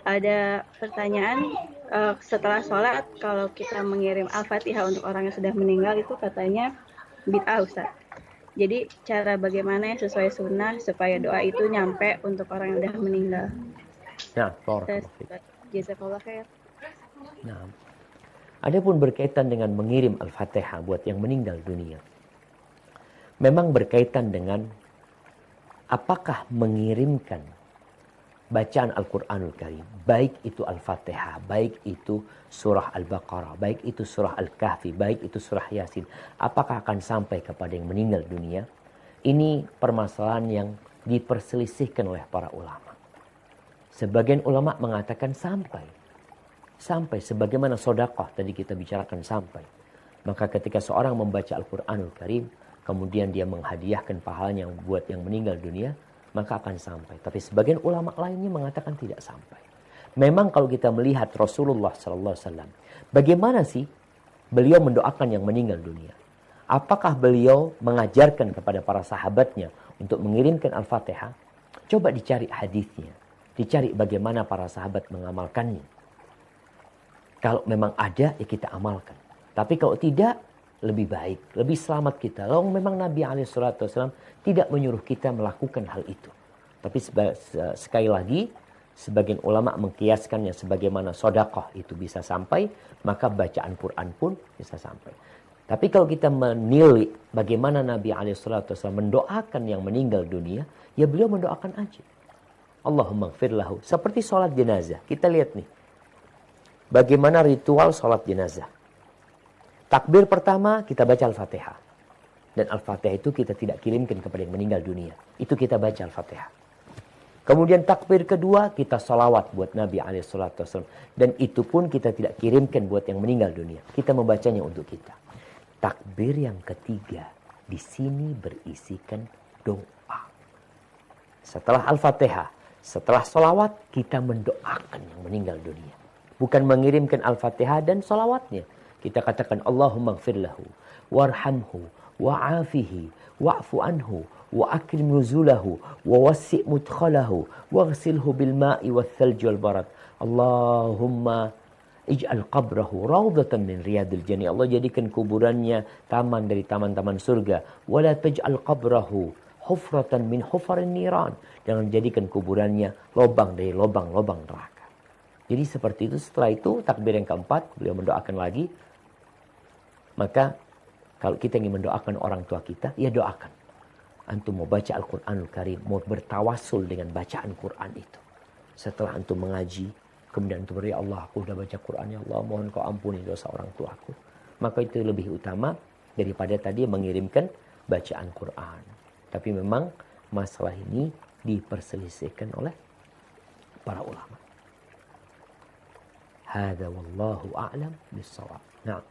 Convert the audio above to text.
ada pertanyaan, setelah sholat kalau kita mengirim Al-Fatihah untuk orang yang sudah meninggal itu katanya bid'ah, Ustaz. Jadi cara bagaimana yang sesuai sunnah supaya doa itu nyampe untuk orang yang sudah meninggal. Nah, barakallahu fiik. Jazakallah khair. Nah, adapun berkaitan dengan mengirim Al-Fatihah buat yang meninggal dunia, memang berkaitan dengan apakah mengirimkan bacaan Al-Quranul Karim, baik itu Al-Fatihah, baik itu surah Al-Baqarah, baik itu surah Al-Kahfi, baik itu surah Yasin, apakah akan sampai kepada yang meninggal dunia? Ini permasalahan yang diperselisihkan oleh para ulama. Sebagian ulama mengatakan sampai. Sampai sebagaimana sedekah tadi kita bicarakan sampai. Maka ketika seorang membaca Al-Quranul Karim, kemudian dia menghadiahkan pahalanya buat yang meninggal dunia, maka akan sampai. Tapi sebagian ulama lainnya mengatakan tidak sampai. Memang kalau kita melihat Rasulullah SAW, bagaimana sih beliau mendoakan yang meninggal dunia? Apakah beliau mengajarkan kepada para sahabatnya untuk mengirimkan Al-Fatihah? Coba dicari hadisnya. Dicari bagaimana para sahabat mengamalkannya. Kalau memang ada, ya kita amalkan. Tapi kalau tidak, lebih baik, lebih selamat kita. Kalau memang Nabi SAW tidak menyuruh kita melakukan hal itu. Tapi sekali lagi, sebagian ulama mengkiaskannya sebagaimana sedekah itu bisa sampai, maka bacaan Quran pun bisa sampai. Tapi kalau kita menilai bagaimana Nabi SAW mendoakan yang meninggal dunia, ya beliau mendoakan aja. Allahumma gfir lahu. Seperti sholat jenazah. Kita lihat nih. Bagaimana ritual sholat jenazah. Takbir pertama kita baca Al-Fatihah. Dan Al-Fatihah itu kita tidak kirimkan kepada yang meninggal dunia. Itu kita baca Al-Fatihah. Kemudian takbir kedua kita salawat buat Nabi SAW. Dan itu pun kita tidak kirimkan buat yang meninggal dunia. Kita membacanya untuk kita. Takbir yang ketiga di sini berisikan doa. Setelah Al-Fatihah, setelah salawat kita mendoakan yang meninggal dunia. Bukan mengirimkan Al-Fatihah dan salawatnya. Kita katakan Allahumma gfir lahu, warhamhu, wa'afihi, wa'fu anhu, wa akrim nuzulahu, wa wassi' mudkhalahu, waghsilhu bil ma'i wal thalji wal barad. Allahumma ij'al qabrahu raudatan min riyadil jannah. Allah jadikan kuburannya taman dari taman-taman surga. Wala taj'al qabrahu hufratan min hufarin niran. Jangan jadikan kuburannya lubang dari lubang-lubang neraka. Jadi seperti itu. Setelah itu takbir yang keempat beliau mendoakan lagi. Maka kalau kita ingin mendoakan orang tua kita, ya doakan. Antum mau baca Al-Quranul Karim, mau bertawasul dengan bacaan Quran itu. Setelah antum mengaji, kemudian antum ya Allah, aku sudah baca Quran, ya Allah mohon kau ampuni dosa orang tuaku. Maka itu lebih utama daripada tadi mengirimkan bacaan Quran. Tapi memang masalah ini diperselisihkan oleh para ulama. Hada wallahu a'lam bis-shawab. Nah.